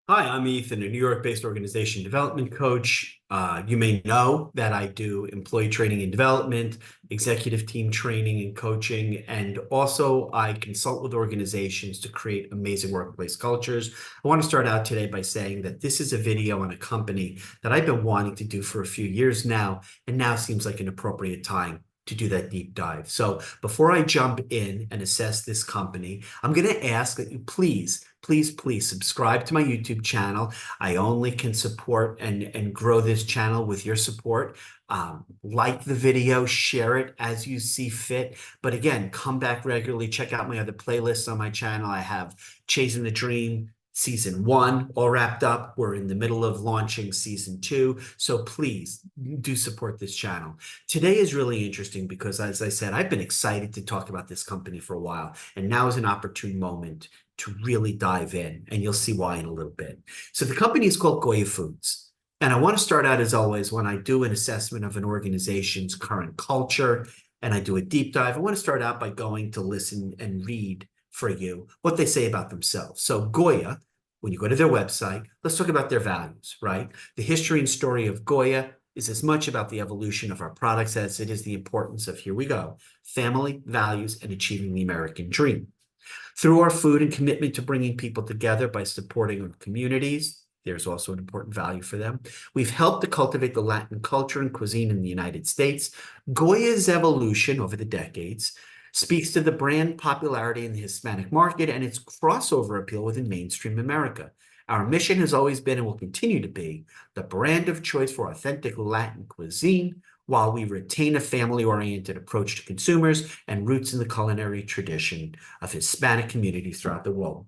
Hi, I'm Ethan, a New York-based organization development coach. You may know that I do employee training and development, executive team training and coaching, and also I consult with organizations to create amazing workplace cultures. I want to start out today by saying that this is a video on a company that I've been wanting to do for a few years now, and now seems like an appropriate time to do that deep dive. So before I jump in and assess this company, I'm going to ask that you please subscribe to my YouTube channel. I only can support and grow this channel with your support. Like the video, share it as you see fit. But again, come back regularly. Check out my other playlists on my channel. I have Chasing the Dream, Season 1 all wrapped up. We're in the middle of launching Season 2. So please do support this channel. Today is really interesting because, as I said, I've been excited to talk about this company for a while, and now is an opportune moment to really dive in, and you'll see why in a little bit. So the company is called Goya Foods. And I want to start out, as always, when I do an assessment of an organization's current culture and I do a deep dive, I want to start out by going to listen and read for you what they say about themselves. So Goya, when you go to their website, let's talk about their values, right? The history and story of Goya is as much about the evolution of our products as it is the importance of, here we go, family, values, and achieving the American dream. Through our food and commitment to bringing people together by supporting our communities, there's also an important value for them. We've helped to cultivate the Latin culture and cuisine in the United States. Goya's evolution over the decades speaks to the brand popularity in the Hispanic market and its crossover appeal within mainstream America. Our mission has always been and will continue to be the brand of choice for authentic Latin cuisine, while we retain a family-oriented approach to consumers and roots in the culinary tradition of Hispanic communities throughout the world.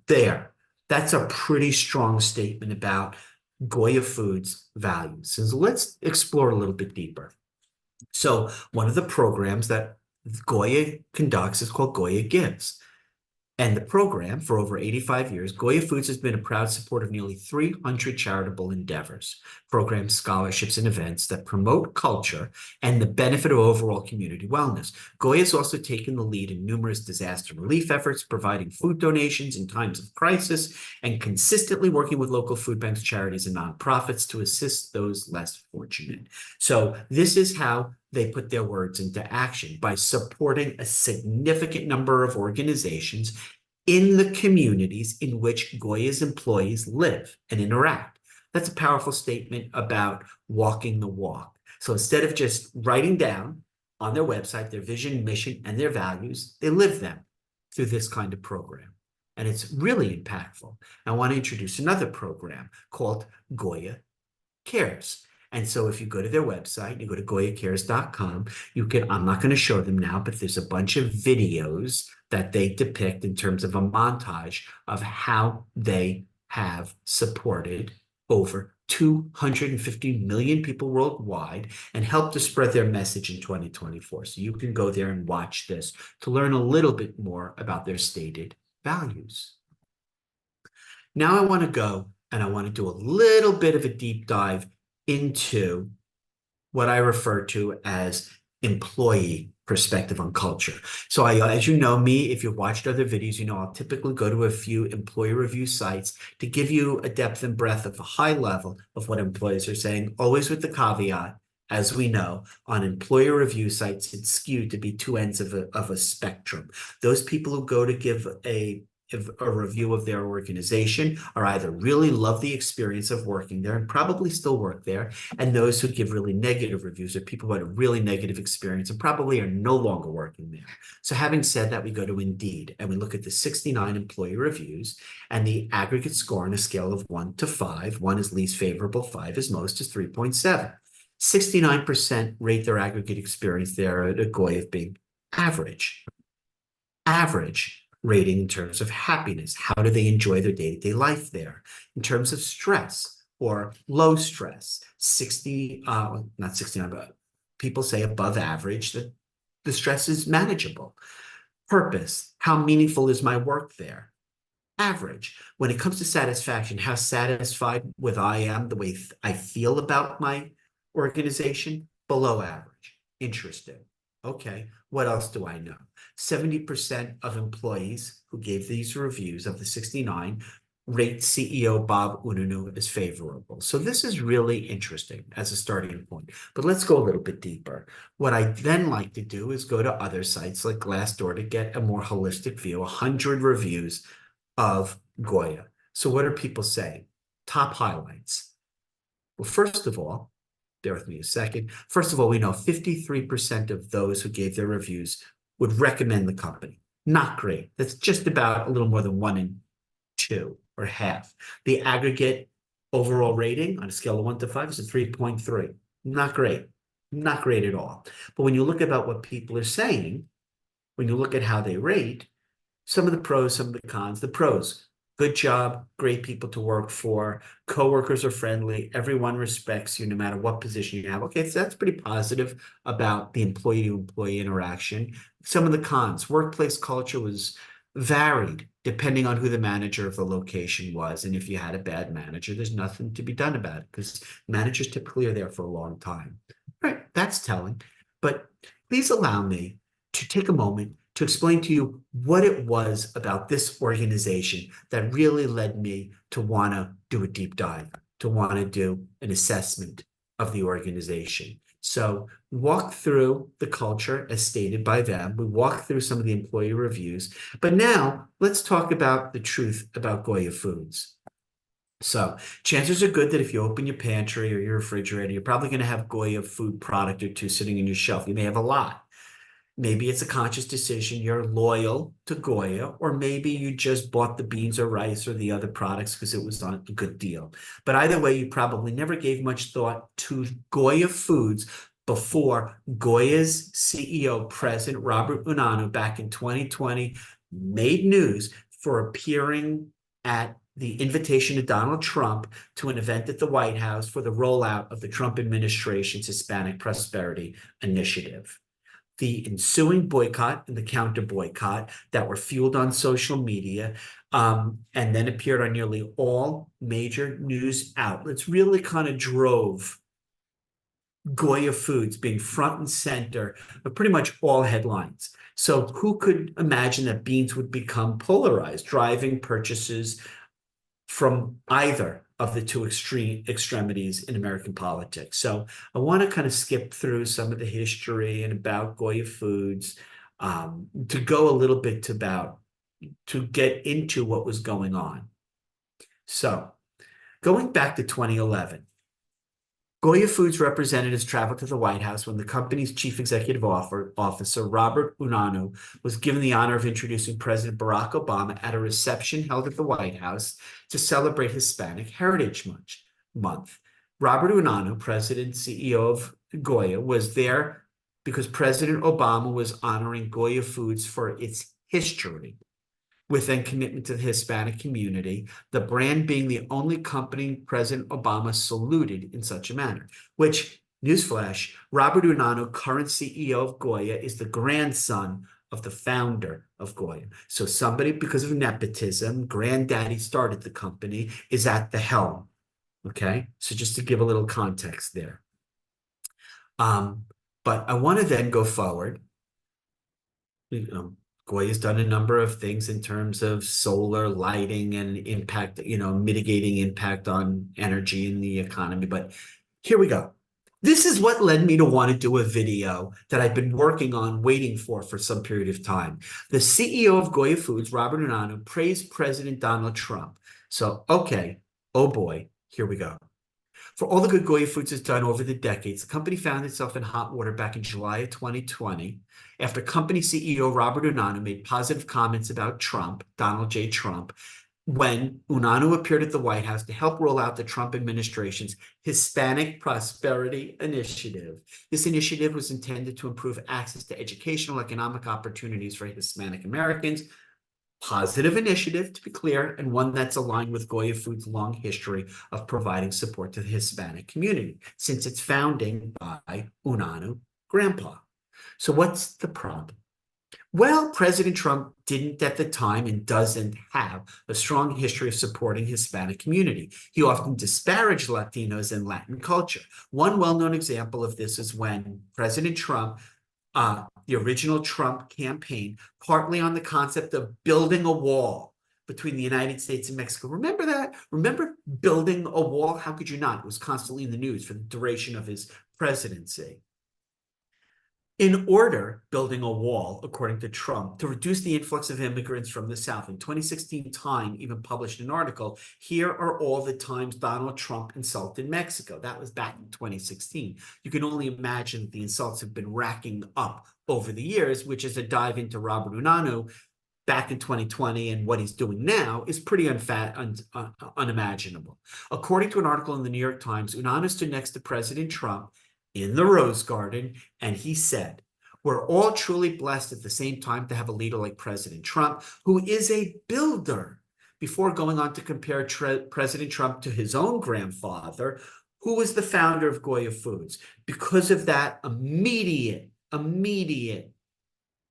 That's a pretty strong statement about Goya Foods' values. So let's explore a little bit deeper. So one of the programs that Goya conducts is called Goya Gives. And the program, for over 85 years, Goya Foods has been a proud supporter of nearly 300 charitable endeavors, programs, scholarships, and events that promote culture and the benefit of overall community wellness. Goya has also taken the lead in numerous disaster relief efforts, providing food donations in times of crisis, and consistently working with local food banks, charities, and nonprofits to assist those less fortunate. So this is how they put their words into action, by supporting a significant number of organizations in the communities in which Goya's employees live and interact. That's a powerful statement about walking the walk. So instead of just writing down on their website their vision, mission, and their values, they live them through this kind of program. And it's really impactful. I want to introduce another program called Goya Cares. And so if you go to their website, you go to goyacares.com, I'm not going to show them now, but there's a bunch of videos that they depict in terms of a montage of how they have supported over 250 million people worldwide and helped to spread their message in 2024. So you can go there and watch this to learn a little bit more about their stated values. Now I want to go and I want to do a little bit of a deep dive into what I refer to as employee perspective on culture. So as you know me, if you've watched other videos, you know I'll typically go to a few employee review sites to give you a depth and breadth of a high level of what employees are saying, always with the caveat, as we know, on employer review sites, it's skewed to be two ends of a spectrum. Those people who go to give a review of their organization are either really love the experience of working there and probably still work there, and those who give really negative reviews are people who had a really negative experience and probably are no longer working there. So having said that, we go to Indeed and we look at the 69 employee reviews, and the aggregate score on a scale of 1 to 5, 1 is least favorable, 5 is most, is 3.7. 69% rate their aggregate experience there at Goya of being average. Average rating in terms of happiness. How do they enjoy their day-to-day life there? In terms of stress or low stress, not 69, but people say above average, that the stress is manageable. Purpose, how meaningful is my work there? Average. When it comes to satisfaction, how satisfied with I am, the way I feel about my organization? Below average. Interesting. Okay, what else do I know? 70% of employees who gave these reviews of the 69 rate CEO Bob Unanue as favorable. So this is really interesting as a starting point. But let's go a little bit deeper. What I then like to do is go to other sites like Glassdoor to get a more holistic view, 100 reviews of Goya. So what are people saying? Top highlights. Well, first of all, bear with me a second. First of all, we know 53% of those who gave their reviews would recommend the company. Not great. That's just about a little more than 1 in 2 or half. The aggregate overall rating on a scale of 1 to 5 is a 3.3. Not great. Not great at all. But when you look about what people are saying, when you look at how they rate, some of the pros, some of the cons. The pros: good job, great people to work for, coworkers are friendly, everyone respects you no matter what position you have. Okay, so that's pretty positive about the employee-to-employee interaction. Some of the cons: workplace culture was varied depending on who the manager of the location was. And if you had a bad manager, there's nothing to be done about it because managers typically are there for a long time. Right, that's telling. But please allow me to take a moment to explain to you what it was about this organization that really led me to want to do a deep dive, to want to do an assessment of the organization. So we walk through the culture as stated by them. We walk through some of the employee reviews. But now let's talk about the truth about Goya Foods. So chances are good that if you open your pantry or your refrigerator, you're probably going to have Goya food product or two sitting in your shelf. You may have a lot. Maybe it's a conscious decision. You're loyal to Goya, or maybe you just bought the beans or rice or the other products because it was on a good deal. But either way, you probably never gave much thought to Goya Foods before Goya's CEO, President Robert Unanue, back in 2020, made news for appearing at the invitation of Donald Trump to an event at the White House for the rollout of the Trump administration's Hispanic Prosperity Initiative. The ensuing boycott and the counter boycott that were fueled on social media and then appeared on nearly all major news outlets really kind of drove Goya Foods being front and center of pretty much all headlines. So who could imagine that beans would become polarized, driving purchases from either of the two extremities in American politics? So I want to kind of skip through some of the history and about Goya Foods to go a little bit to get into what was going on. So going back to 2011, Goya Foods representatives traveled to the White House when the company's chief executive officer, Robert Unanue, was given the honor of introducing President Barack Obama at a reception held at the White House to celebrate Hispanic Heritage Month. Robert Unanue, President and CEO of Goya, was there because President Obama was honoring Goya Foods for its history with a commitment to the Hispanic community, the brand being the only company President Obama saluted in such a manner, which, newsflash, Robert Unanue, current CEO of Goya, is the grandson of the founder of Goya. So somebody, because of nepotism, granddaddy started the company, is at the helm, okay? So just to give a little context there. But I want to then go forward. Goya's done a number of things in terms of solar lighting and impact, mitigating impact on energy in the economy. But here we go. This is what led me to want to do a video that I've been working on, waiting for some period of time. The CEO of Goya Foods, Robert Unanue, praised President Donald Trump. So, okay, oh boy, here we go. For all the good Goya Foods has done over the decades, the company found itself in hot water back in July of 2020 after company CEO Robert Unanue made positive comments about Trump, Donald J. Trump, when Unanue appeared at the White House to help roll out the Trump administration's Hispanic Prosperity Initiative. This initiative was intended to improve access to educational, economic opportunities for Hispanic Americans. Positive initiative, to be clear, and one that's aligned with Goya Foods' long history of providing support to the Hispanic community since its founding by Unanue grandpa. So what's the problem? Well, President Trump didn't at the time and doesn't have a strong history of supporting Hispanic community. He often disparaged Latinos and Latin culture. One well-known example of this is when President Trump the original Trump campaign, partly on the concept of building a wall between the United States and Mexico. Remember that? Remember building a wall? How could you not? It was constantly in the news for the duration of his presidency. In order, building a wall, according to Trump, to reduce the influx of immigrants from the South. In 2016, Time even published an article, "Here are all the times Donald Trump insulted Mexico." That was back in 2016. You can only imagine that the insults have been racking up over the years, which is a dive into Robert Unanue back in 2020, and what he's doing now is pretty unimaginable. According to an article in the New York Times, Unanue stood next to President Trump in the Rose Garden, and he said, "We're all truly blessed at the same time to have a leader like President Trump, who is a builder," before going on to compare President Trump to his own grandfather, who was the founder of Goya Foods. Because of that, immediate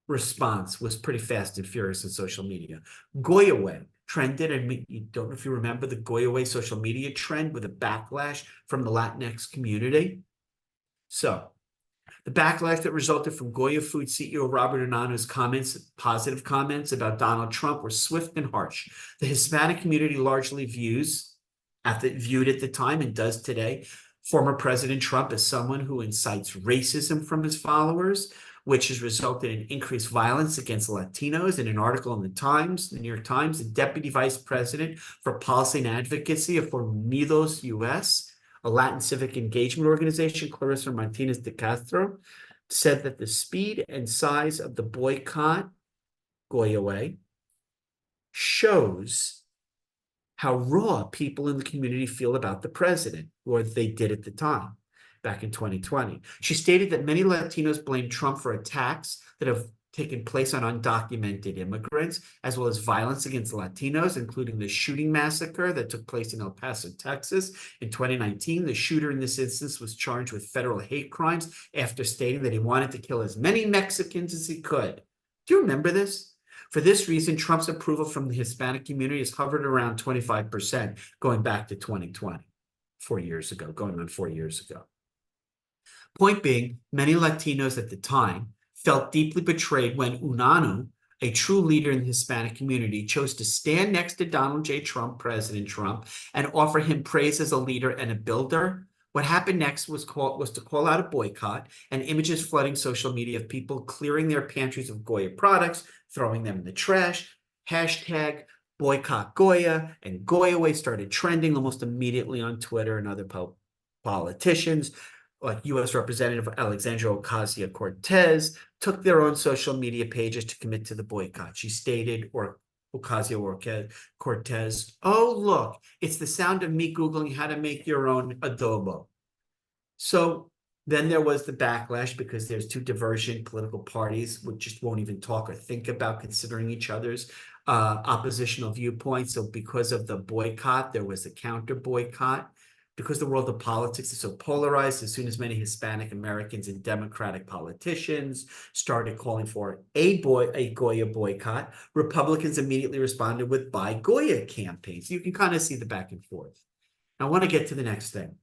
response was pretty fast and furious on social media. Goya Way trended, and you don't know if you remember the Goya Way social media trend with a backlash from the Latinx community. So the backlash that resulted from Goya Food CEO Robert Unanue's positive comments about Donald Trump, were swift and harsh. The Hispanic community largely viewed at the time, and does today, former President Trump as someone who incites racism from his followers, which has resulted in increased violence against Latinos. In an article in the New York Times, the Deputy Vice President for Policy and Advocacy of Unidos US, a Latin civic engagement organization, Clarissa Martinez de Castro, said that the speed and size of the boycott, Goya Way, shows how raw people in the community feel about the president, or they did at the time, back in 2020. She stated that many Latinos blame Trump for attacks that have taken place on undocumented immigrants, as well as violence against Latinos, including the shooting massacre that took place in El Paso, Texas in 2019. The shooter in this instance was charged with federal hate crimes after stating that he wanted to kill as many Mexicans as he could. Do you remember this? For this reason, Trump's approval from the Hispanic community has hovered around 25% going back to 2020, 4 years ago, going on 4 years ago. Point being, many Latinos at the time felt deeply betrayed when Unanue, a true leader in the Hispanic community, chose to stand next to Donald J. Trump, President Trump, and offer him praise as a leader and a builder. What happened next was to call out a boycott, and images flooding social media of people clearing their pantries of Goya products, throwing them in the trash. Hashtag boycott Goya, and Goya Way started trending almost immediately on Twitter, and other politicians like U.S. Representative Alexandria Ocasio-Cortez took their own social media pages to commit to the boycott. She stated, or Ocasio-Cortez, "Oh, look, it's the sound of me Googling how to make your own adobo." So then there was the backlash, because there's two divergent political parties which just won't even talk or think about considering each other's oppositional viewpoints. So because of the boycott, there was a counter boycott. Because the world of politics is so polarized, as soon as many Hispanic Americans and Democratic politicians started calling for a Goya boycott, Republicans immediately responded with "Buy Goya" campaigns. You can kind of see the back and forth. Now, I want to get to the next thing,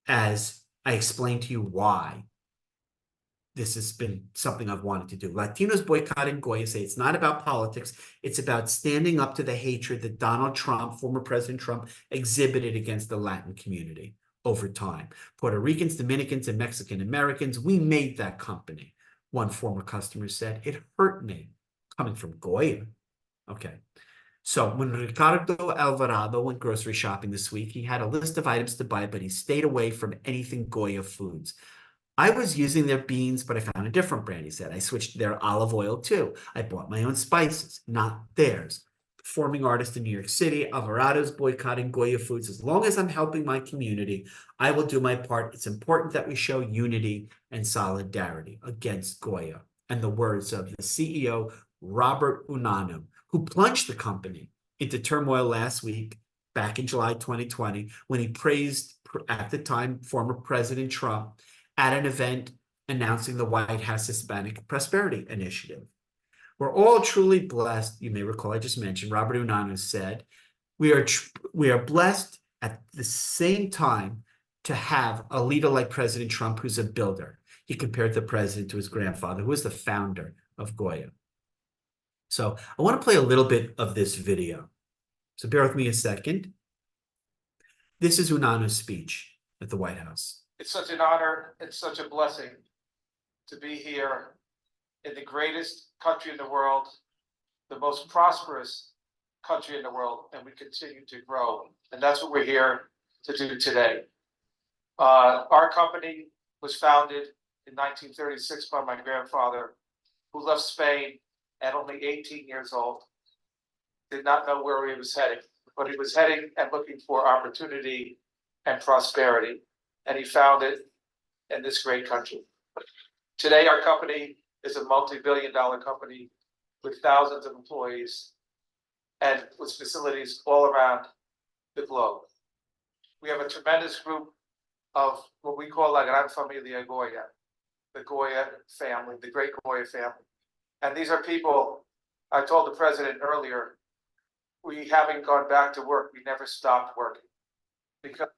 as I explain to you why this has been something I've wanted to do. Latinos boycotting Goya say it's not about politics. It's about standing up to the hatred that Donald Trump, former President Trump, exhibited against the Latin community over time. Puerto Ricans, Dominicans, and Mexican Americans, we made that company. One former customer said, "It hurt me," coming from Goya. Okay. So when Ricardo Alvarado went grocery shopping this week, he had a list of items to buy, but he stayed away from anything Goya Foods. "I was using their beans, but I found a different brand," he said. "I switched to their olive oil too. I bought my own spices, not theirs." Performing artist in New York City, Alvarado's boycotting Goya Foods. "As long as I'm helping my community, I will do my part. It's important that we show unity and solidarity against Goya." And the words of the CEO, Robert Unanue, who plunged the company into turmoil last week, back in July 2020, when he praised, at the time, former President Trump at an event announcing the White House Hispanic Prosperity Initiative. "We're all truly blessed," you may recall I just mentioned, Robert Unanue said, we are blessed at the same time to have a leader like President Trump, who's a builder." He compared the president to his grandfather, who was the founder of Goya. So I want to play a little bit of this video. So bear with me a second. This is Unanue's speech at the White House. It's such an honor and such a blessing to be here in the greatest country in the world, the most prosperous country in the world, and we continue to grow. And that's what we're here to do today. Our company was founded in 1936 by my grandfather, who left Spain at only 18 years old, did not know where he was heading, but he was heading and looking for opportunity and prosperity, and he found it in this great country. Today, our company is a multi-billion-dollar company with thousands of employees and with facilities all around the globe. We have a tremendous group of what we call La Gran Familia Goya, the Goya family, the great Goya family. And these are people, I told the president earlier, we haven't gone back to work. We never stopped working. Because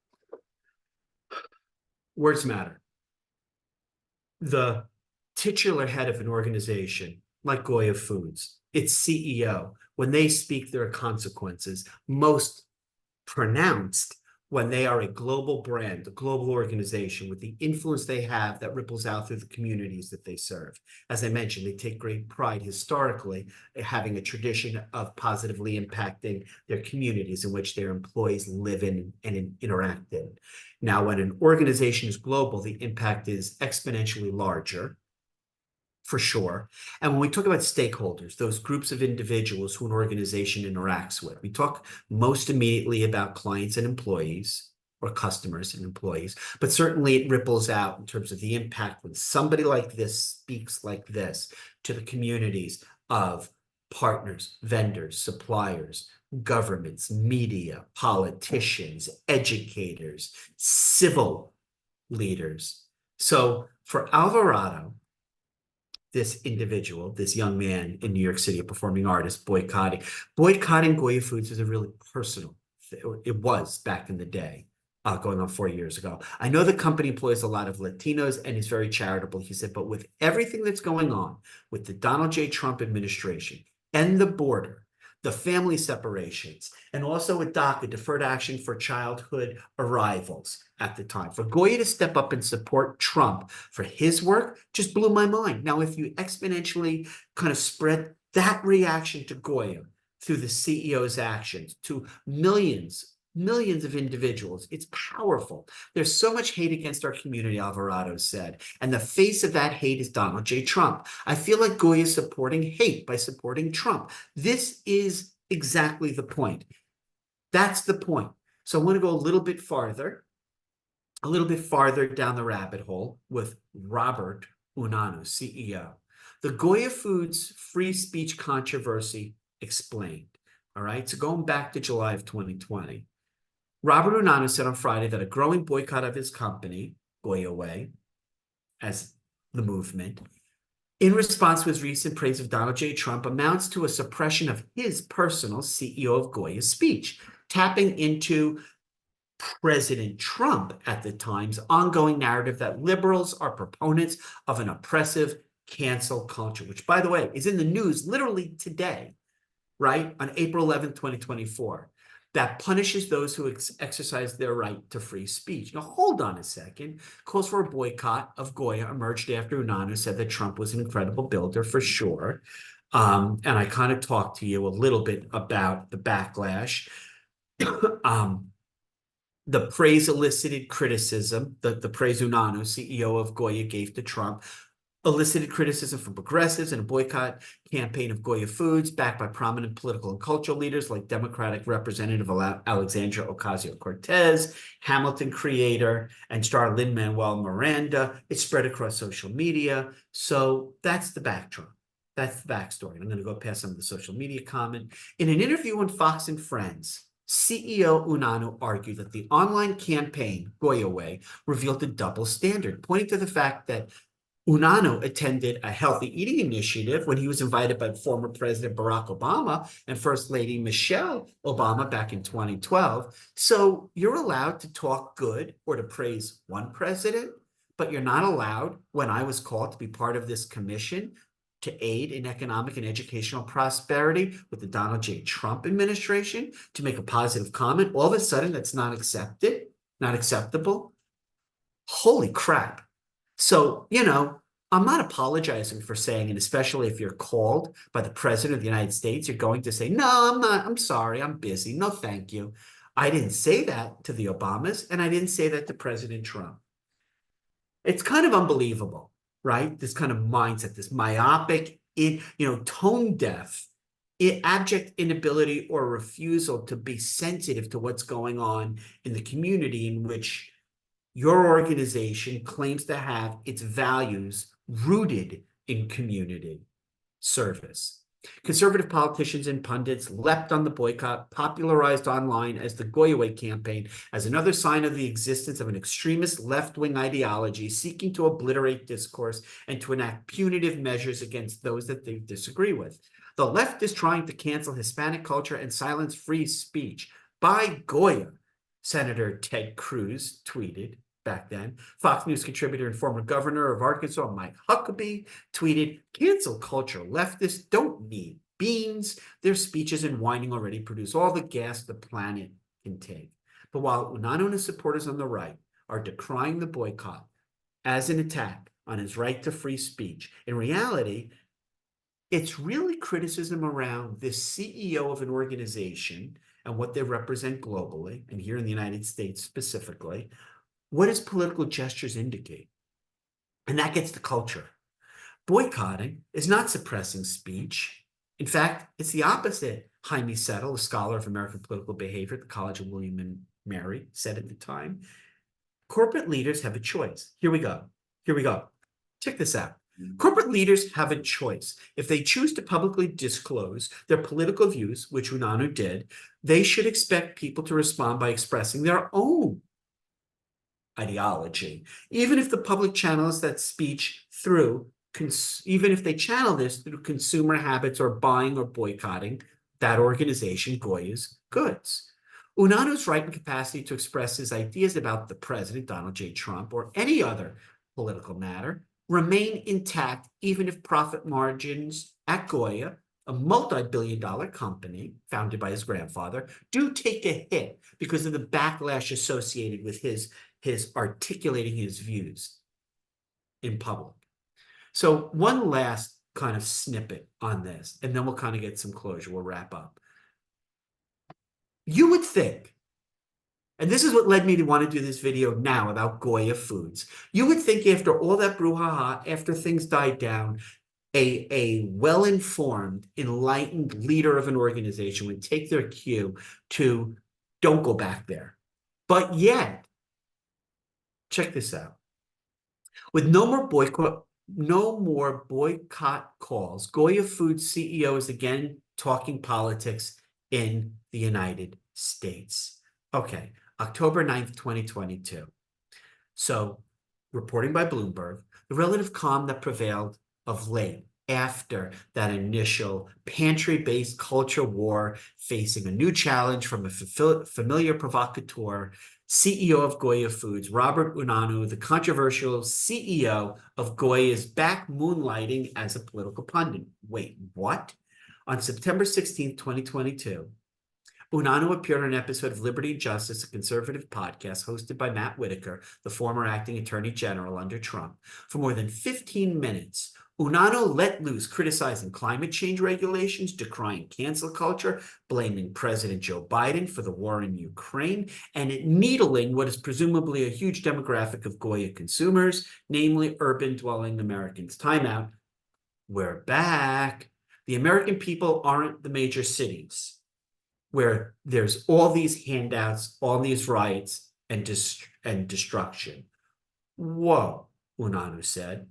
words matter. The titular head of an organization like Goya Foods, its CEO, when they speak, there are consequences, most pronounced when they are a global brand, a global organization with the influence they have that ripples out through the communities that they serve. As I mentioned, they take great pride historically in having a tradition of positively impacting their communities in which their employees live in and interact in. Now, when an organization is global, the impact is exponentially larger, for sure. And when we talk about stakeholders, those groups of individuals who an organization interacts with, we talk most immediately about clients and employees, or customers and employees, but certainly it ripples out in terms of the impact when somebody like this speaks like this to the communities of partners, vendors, suppliers, governments, media, politicians, educators, civil leaders. So for Alvarado, this individual, this young man in New York City, a performing artist, boycotting Goya Foods is a really personal thing. It was back in the day, going on 4 years ago. I know the company employs a lot of Latinos and is very charitable, he said, but with everything that's going on with the Donald J. Trump administration and the border, the family separations, and also a DACA, deferred action for childhood arrivals at the time. For Goya to step up and support Trump for his work just blew my mind. Now, if you exponentially kind of spread that reaction to Goya through the CEO's actions to millions of individuals, it's powerful. There's so much hate against our community, Alvarado said, and the face of that hate is Donald J. Trump. I feel like Goya is supporting hate by supporting Trump. This is exactly the point. That's the point. So I want to go a little bit farther down the rabbit hole with Robert Unanue, CEO. The Goya Foods free speech controversy explained. All right, so going back to July of 2020, Robert Unanue said on Friday that a growing boycott of his company, Goya Way, as the movement, in response to his recent praise of Donald J. Trump, amounts to a suppression of his personal CEO of Goya's speech, tapping into President Trump at the time's ongoing narrative that liberals are proponents of an oppressive cancel culture, which, by the way, is in the news literally today, right? On April 11th, 2024. That punishes those who exercise their right to free speech. Now, hold on a second. Calls for a boycott of Goya emerged after Unanue said that Trump was an incredible builder, for sure. And I kind of talked to you a little bit about the backlash. The praise elicited criticism, the praise Unanue, CEO of Goya, gave to Trump, elicited criticism from progressives and a boycott campaign of Goya Foods, backed by prominent political and cultural leaders like Democratic Representative Alexandria Ocasio-Cortez, Hamilton creator and star Lin-Manuel Miranda. It spread across social media. So that's the backdrop. That's the backstory. I'm going to go past some of the social media comment. In an interview on Fox and Friends, CEO Unanue argued that the online campaign, Goya Way, revealed a double standard, pointing to the fact that Unanue attended a healthy eating initiative when he was invited by former President Barack Obama and First Lady Michelle Obama back in 2012. So you're allowed to talk good or to praise one president, but you're not allowed, when I was called to be part of this commission, to aid in economic and educational prosperity with the Donald J. Trump administration to make a positive comment. All of a sudden, that's not accepted, not acceptable. Holy crap. So, I'm not apologizing for saying, and especially if you're called by the president of the United States, you're going to say, no, I'm not. I'm sorry. I'm busy. No, thank you. I didn't say that to the Obamas, and I didn't say that to President Trump. It's kind of unbelievable, right? This kind of mindset, this myopic, tone deaf, abject inability or refusal to be sensitive to what's going on in the community in which your organization claims to have its values rooted in community service. Conservative politicians and pundits leapt on the boycott, popularized online as the Goya campaign, as another sign of the existence of an extremist left-wing ideology seeking to obliterate discourse and to enact punitive measures against those that they disagree with. The left is trying to cancel Hispanic culture and silence free speech. By Goya, Senator Ted Cruz tweeted back then. Fox News contributor and former governor of Arkansas, Mike Huckabee, tweeted, cancel culture leftists don't need beans. Their speeches and whining already produce all the gas the planet can take. But while Unanue and his supporters on the right are decrying the boycott as an attack on his right to free speech, in reality, it's really criticism around the CEO of an organization and what they represent globally, and here in the United States specifically. What does political gestures indicate? And that gets to culture. Boycotting is not suppressing speech. In fact, it's the opposite. Jaime Settle, a scholar of American political behavior at the College of William and Mary, said at the time, corporate leaders have a choice. Here we go. Check this out. Corporate leaders have a choice. If they choose to publicly disclose their political views, which Unanue did, they should expect people to respond by expressing their own ideology, even if the public channels that speech through, even if they channel this through consumer habits or buying or boycotting that organization, Goya's goods. Unanue's right and capacity to express his ideas about the president, Donald J. Trump, or any other political matter remain intact, even if profit margins at Goya, a multi-billion-dollar company founded by his grandfather, do take a hit because of the backlash associated with his articulating his views in public. So one last kind of snippet on this, and then we'll kind of get some closure. We'll wrap up. You would think, and this is what led me to want to do this video now about Goya Foods. You would think after all that brouhaha, after things died down, a well-informed, enlightened leader of an organization would take their cue to don't go back there. But yet, check this out. With no more boycott calls, Goya Foods CEO is again talking politics in the United States. Okay, October 9th, 2022. So, reporting by Bloomberg, the relative calm that prevailed of late after that initial pantry-based culture war facing a new challenge from a familiar provocateur, CEO of Goya Foods, Robert Unanue, the controversial CEO of Goya, is back moonlighting as a political pundit. Wait, what? On September 16th, 2022, Unanue appeared on an episode of Liberty and Justice, a conservative podcast hosted by Matt Whitaker, the former acting attorney general under Trump. For more than 15 minutes, Unanue let loose criticizing climate change regulations, decrying cancel culture, blaming President Joe Biden for the war in Ukraine, and needling what is presumably a huge demographic of Goya consumers, namely urban-dwelling Americans. Time out. We're back. The American people aren't the major cities, where there's all these handouts, all these riots, and destruction. Whoa, Unanue said.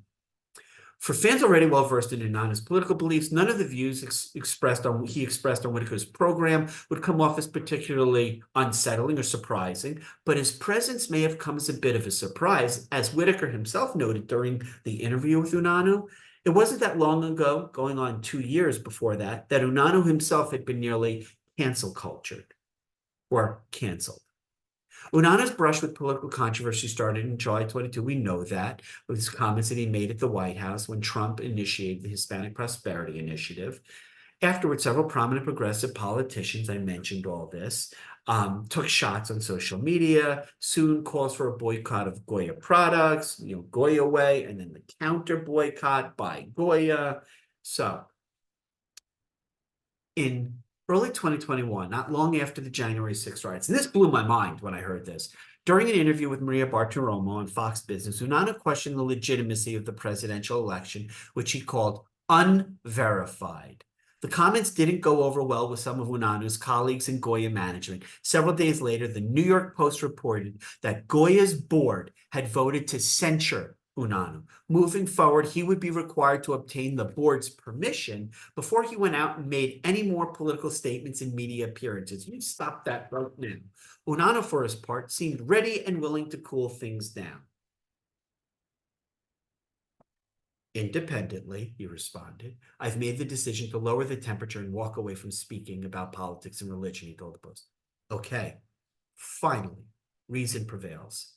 For fans already well-versed in Unanue's political beliefs, none of the views he expressed on Whitaker's program would come off as particularly unsettling or surprising, but his presence may have come as a bit of a surprise, as Whitaker himself noted during the interview with Unanue. It wasn't that long ago, going on 2 years before that Unanue himself had been nearly cancel cultured or canceled. Unanue's brush with political controversy started in July 22. We know that with his comments that he made at the White House when Trump initiated the Hispanic Prosperity Initiative. Afterwards, several prominent progressive politicians, I mentioned all this, took shots on social media, soon calls for a boycott of Goya products, Goya way, and then the counter boycott by Goya. So in early 2021, not long after the January 6th riots, and this blew my mind when I heard this, during an interview with Maria Bartiromo on Fox Business, Unanue questioned the legitimacy of the presidential election, which he called unverified. The comments didn't go over well with some of Unanue's colleagues in Goya management. Several days later, the New York Post reported that Goya's board had voted to censure Unanue. Moving forward, he would be required to obtain the board's permission before he went out and made any more political statements and media appearances. You stop that right now. Unanue, for his part, seemed ready and willing to cool things down. Independently, he responded, I've made the decision to lower the temperature and walk away from speaking about politics and religion, he told the Post. Okay, finally, reason prevails.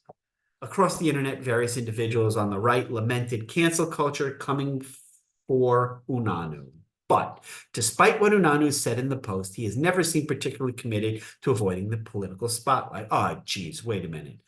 Across the internet, various individuals on the right lamented cancel culture coming for Unanue. But despite what Unanue said in the Post, he has never seemed particularly committed to avoiding the political spotlight. Oh, geez, wait a minute.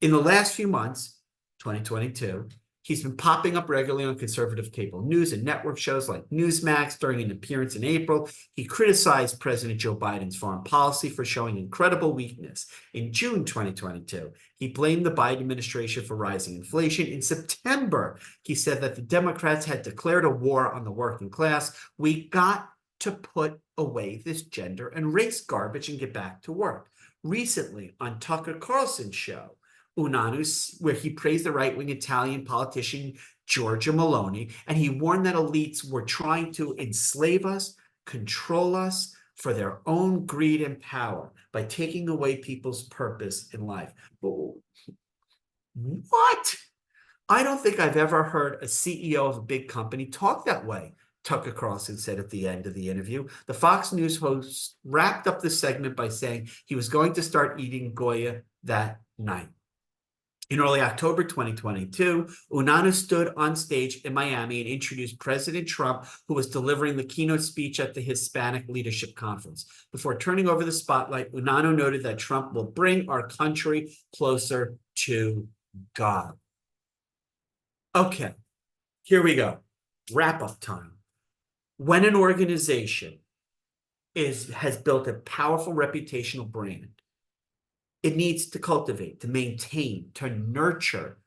In the last few months, 2022, he's been popping up regularly on conservative cable news and network shows like Newsmax. During an appearance in April, he criticized President Joe Biden's foreign policy for showing incredible weakness. In June 2022, he blamed the Biden administration for rising inflation. In September, he said that the Democrats had declared a war on the working class. We got to put away this gender and race garbage and get back to work. Recently, on Tucker Carlson's show, Unanue, where he praised the right-wing Italian politician Giorgia Meloni, and he warned that elites were trying to enslave us, control us for their own greed and power by taking away people's purpose in life. What? I don't think I've ever heard a CEO of a big company talk that way, Tucker Carlson said at the end of the interview. The Fox News host wrapped up the segment by saying he was going to start eating Goya that night. In early October 2022, Unanue stood on stage in Miami and introduced President Trump, who was delivering the keynote speech at the Hispanic Leadership Conference. Before turning over the spotlight, Unanue noted that Trump will bring our country closer to God. Okay, here we go. Wrap-up time. When an organization has built a powerful reputational brand, it needs to cultivate, to maintain, to nurture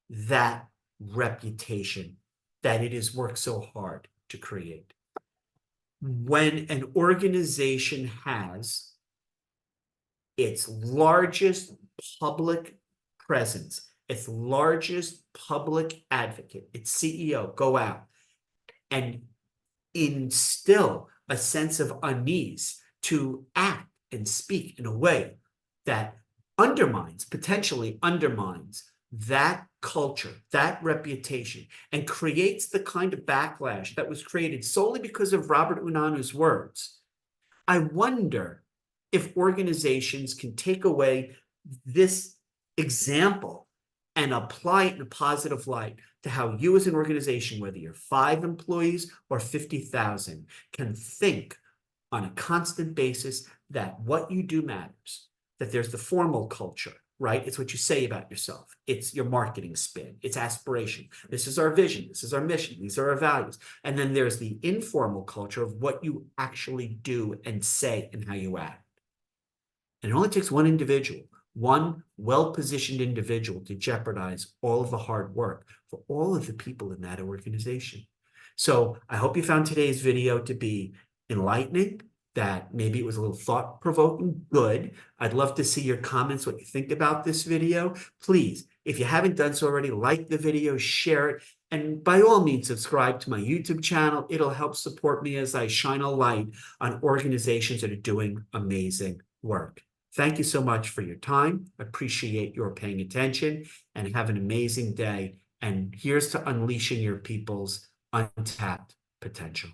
that reputation that it has worked so hard to create. When an organization has its largest public presence, its largest public advocate, its CEO, go out and instill a sense of unease to act and speak in a way that potentially undermines that culture, that reputation, and creates the kind of backlash that was created solely because of Robert Unanue's words. I wonder if organizations can take away this example and apply it in a positive light to how you as an organization, whether you're 5 employees or 50,000, can think on a constant basis that what you do matters. That there's the formal culture, right? It's what you say about yourself. It's your marketing spin. It's aspiration. This is our vision. This is our mission. These are our values. And then there's the informal culture of what you actually do and say and how you act. And it only takes one individual, one well-positioned individual to jeopardize all of the hard work for all of the people in that organization. So I hope you found today's video to be enlightening, that maybe it was a little thought-provoking. Good. I'd love to see your comments, what you think about this video. Please, if you haven't done so already, like the video, share it, and by all means, subscribe to my YouTube channel. It'll help support me as I shine a light on organizations that are doing amazing work. Thank you so much for your time. I appreciate your paying attention, and have an amazing day. And here's to unleashing your people's untapped potential.